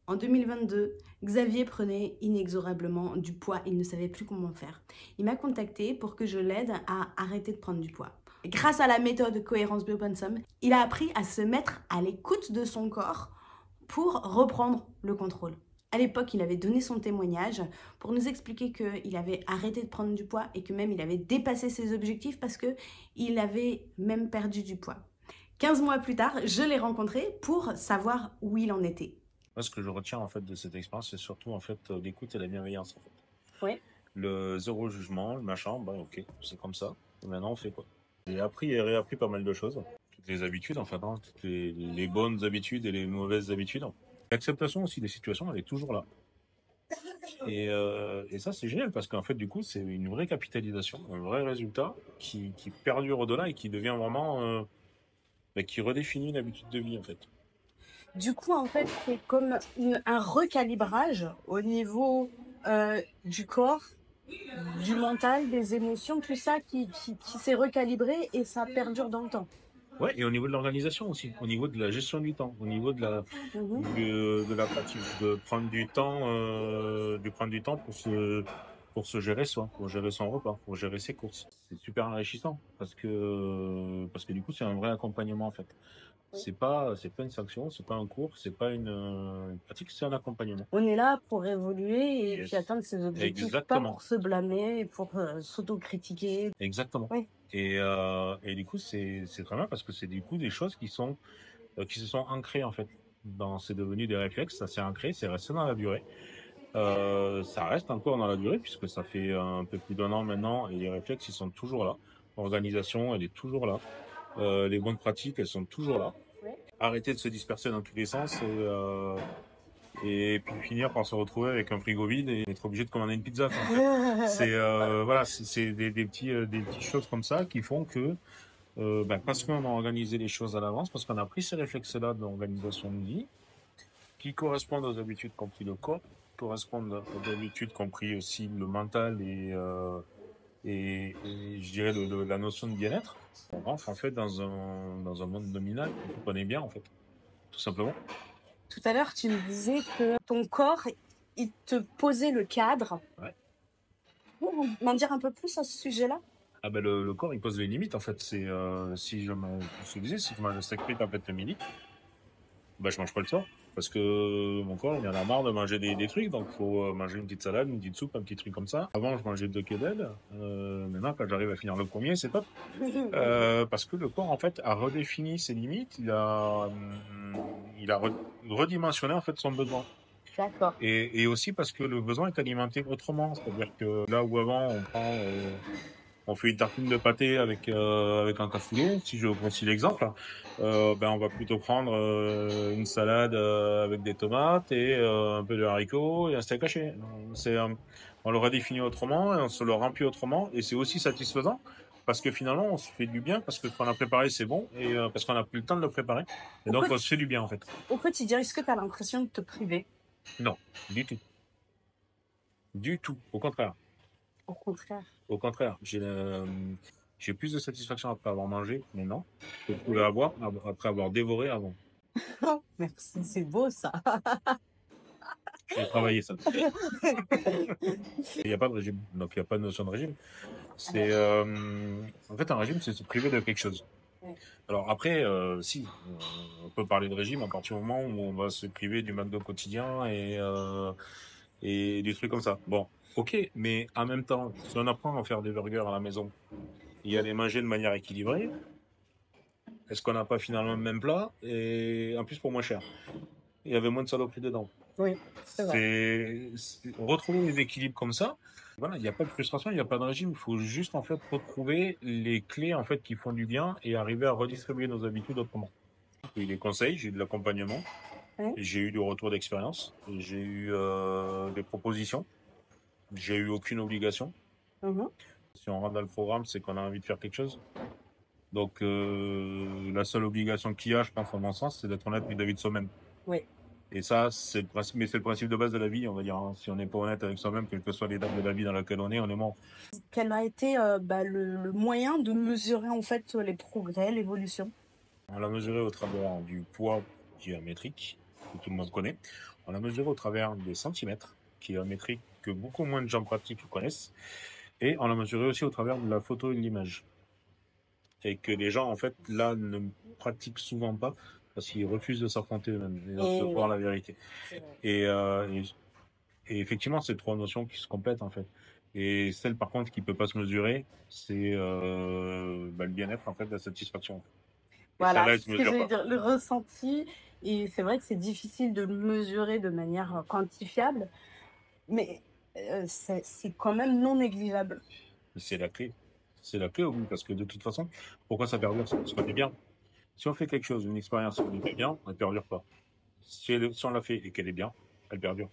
En 2022, Xavier prenait inexorablement du poids, il ne savait plus comment faire. Il m'a contacté pour que je l'aide à arrêter de prendre du poids. Grâce à la méthode Cohérence Biopensum, il a appris à se mettre à l'écoute de son corps pour reprendre le contrôle. À l'époque, il avait donné son témoignage pour nous expliquer qu'il avait arrêté de prendre du poids et que même il avait dépassé ses objectifs parce qu'il avait même perdu du poids. 15 mois plus tard, je l'ai rencontré pour savoir où il en était. Moi, ce que je retiens en fait de cette expérience, c'est surtout en fait l'écoute et la bienveillance en fait. Oui. Le zéro jugement, le machin, bah ok, c'est comme ça. Et maintenant, on fait quoi? J'ai appris et réappris pas mal de choses. Toutes les habitudes, en fait, hein, toutes les bonnes habitudes et les mauvaises habitudes. L'acceptation aussi des situations, elle est toujours là. Et ça, c'est génial parce qu'en fait, du coup, c'est une vraie capitalisation, un vrai résultat qui perdure au-delà et qui devient vraiment, qui redéfinit l'habitude de vie, en fait. Du coup, en fait, c'est comme un recalibrage au niveau du corps, du mental, des émotions, tout ça qui s'est recalibré et ça perdure dans le temps. Ouais, et au niveau de l'organisation aussi, au niveau de la gestion du temps, au niveau Mhm. de la pratique, de prendre du temps pour se gérer soi, pour gérer son repas, pour gérer ses courses. C'est super enrichissant parce que du coup, c'est un vrai accompagnement en fait. C'est pas une sanction, c'est pas un cours, c'est pas une pratique, c'est un accompagnement. On est là pour évoluer et puis Yes. atteindre ses objectifs, pas Exactement. pour se blâmer, pour s'autocritiquer. Exactement. Oui. Et du coup, c'est très bien parce que c'est du coup des choses qui se sont ancrées en fait. C'est devenu des réflexes, ça s'est ancré, c'est resté dans la durée. Ça reste encore dans la durée puisque ça fait un peu plus d'un an maintenant et les réflexes ils sont toujours là. L'organisation elle est toujours là. Les bonnes pratiques elles sont toujours là. Oui. Arrêter de se disperser dans tous les sens et puis finir par se retrouver avec un frigo vide et être obligé de commander une pizza. Voilà, c'est des petites choses comme ça qui font que parce qu'on a organisé les choses à l'avance, parce qu'on a pris ces réflexes-là d'organisation de vie, qui correspondent aux habitudes qu'ont pris le corps, correspondent aux habitudes qu'ont pris aussi le mental et je dirais la notion de bien-être. On rentre en fait dans un monde nominal qu'on connaît bien en fait, tout simplement. Tout à l'heure, tu me disais que ton corps, il te posait le cadre. Ouais. Pour m'en dire un peu plus à ce sujet-là? Ah ben le corps il pose les limites en fait. Si je te disais, si je mange un steak frites en fait le midi, bah, je mange pas le soir. Parce que mon corps, il en a marre de manger des trucs, donc faut manger une petite salade, une petite soupe, un petit truc comme ça. Avant, je mangeais deux quenelles. Maintenant, quand j'arrive à finir le premier, c'est top. Parce que le corps, en fait, a redéfini ses limites. Il a redimensionné, en fait, son besoin. D'accord. Et aussi parce que le besoin est alimenté autrement. C'est-à-dire que là où avant, on fait une tartine de pâté avec un cassoulet, si je prends l'exemple. On va plutôt prendre une salade avec des tomates et un peu de haricots et un steak haché. On le redéfinit autrement et on se le remplit autrement et c'est aussi satisfaisant parce que finalement on se fait du bien parce que ce qu'on a préparé c'est bon et parce qu'on a pris le temps de le préparer et Au, donc quo- on se fait du bien en fait. Au quotidien, est-ce que tu as l'impression de te priver? Non, du tout, du tout. Au contraire. Au contraire. Au contraire, j'ai plus de satisfaction après avoir mangé maintenant que je pouvais Oui. avoir après avoir dévoré avant. Merci, c'est beau ça. J'ai travaillé ça. Il n'y a pas de régime, donc il n'y a pas de notion de régime. En fait, un régime, c'est se priver de quelque chose. Alors après, si, on peut parler de régime à partir du moment où on va se priver du McDo quotidien et des trucs comme ça. Bon, ok, mais en même temps, si on apprend à faire des burgers à la maison et à les manger de manière équilibrée, est-ce qu'on n'a pas finalement le même plat et en plus pour moins cher? Il y avait moins de saloperies dedans. Oui, c'est vrai. Retrouver les équilibres comme ça. Voilà, il n'y a pas de frustration, il n'y a pas de régime. Il faut juste en fait retrouver les clés en fait qui font du bien et arriver à redistribuer nos habitudes autrement. J'ai eu des conseils, j'ai eu de l'accompagnement, Oui. j'ai eu du retour d'expérience, j'ai eu des propositions, j'ai eu aucune obligation. Mhm. Si on rentre dans le programme, c'est qu'on a envie de faire quelque chose. Donc la seule obligation qu'il y a, je pense, à mon sens, c'est d'être honnête vis-à-vis de soi-même. Oui. Et ça, c'est le principe, mais c'est le principe de base de la vie, on va dire, hein. Si on n'est pas honnête avec soi-même, quelle que soit l'étape de la vie dans laquelle on est mort. Quel a été le moyen de mesurer en fait les progrès, l'évolution? On l'a mesuré au travers du poids géométrique, que tout le monde connaît. On l'a mesuré au travers des centimètres, qui est une métrique que beaucoup moins de gens pratiques connaissent. Et on l'a mesuré aussi au travers de la photo et de l'image. Et que les gens, en fait, là, ne pratiquent souvent pas parce qu'ils refusent de s'affronter eux-mêmes, de Et voir oui, la vérité. c'est vrai. Et effectivement, c'est trois notions qui se complètent, en fait. Et celle, par contre, qui peut pas se mesurer, c'est le bien-être, en fait, la satisfaction. Et Voilà, celle-là, elle c'est se ce que mesure j'allais pas. dire, le ressenti. Et c'est vrai que c'est difficile de le mesurer de manière quantifiable, mais c'est quand même non négligeable. C'est la clé. C'est la clé, oui, parce que de toute façon, pourquoi ça perdure? C'est parce qu'on est bien. Si on fait quelque chose, une expérience, on est bien, elle perdure pas. Si on l'a fait et qu'elle est bien, elle perdure.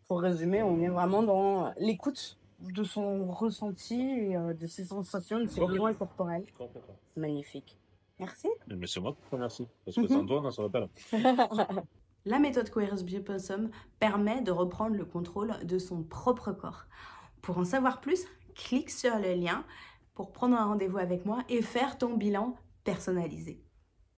Pour résumer, on est vraiment dans l'écoute de son ressenti et de ses sensations, de ses besoins corporels. Complètement. Magnifique. Merci. Mais c'est moi qui te remercie. Parce que sans toi, on n'en serait pas là. La méthode Coherence Biopossum permet de reprendre le contrôle de son propre corps. Pour en savoir plus, clique sur le lien pour prendre un rendez-vous avec moi et faire ton bilan personnalisé.